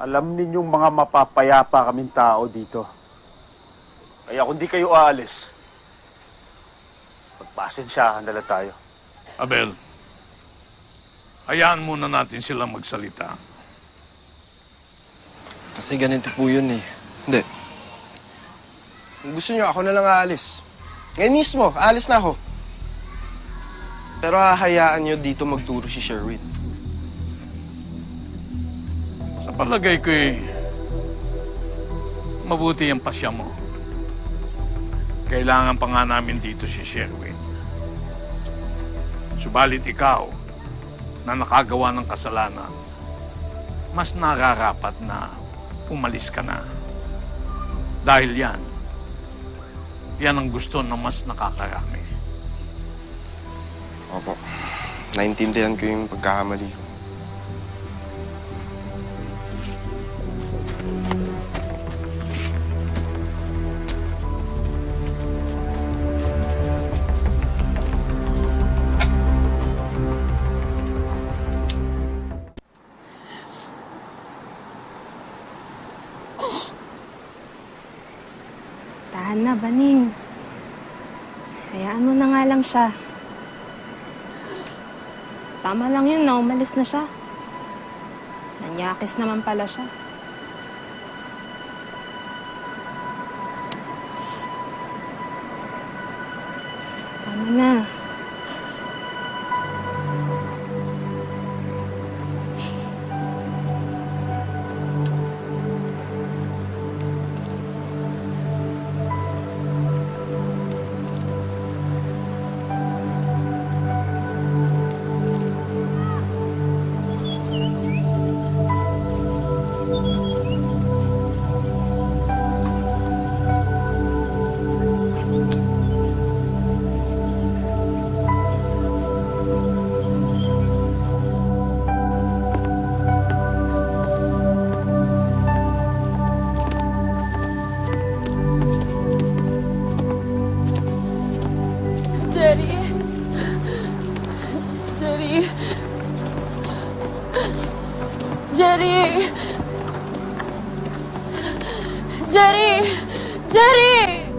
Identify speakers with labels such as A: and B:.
A: Alam ninyong mga mapapayapa kaming tao dito. Kaya kung di kayo aalis, magpasensyahan na lang tayo.
B: Abel, hayaan muna natin silang magsalita.
C: Kasi ganito po yun eh. Hindi. Kung gusto nyo, ako na lang aalis. Ngayon mismo, aalis na ako. Pero hahayaan nyo dito magturo si Sherwin.
B: Sa palagay ko'y mabuti ang pasya mo. Kailangan pa nga namin dito si Sherwin. Subalit ikaw, na nakagawa ng kasalanan, mas nararapat na umalis ka na. Dahil yan ang gusto ng mas nakakarami.
C: Opo. Naintindihan ko yung pagkakamali ko.
D: Tahan na, Baning. Hayaan mo na nga lang siya. Tama lang yun na umalis na siya. Nanyakis naman pala siya. Tama na.
E: Jerry! Jerry! Jerry! Jerry! Jerry!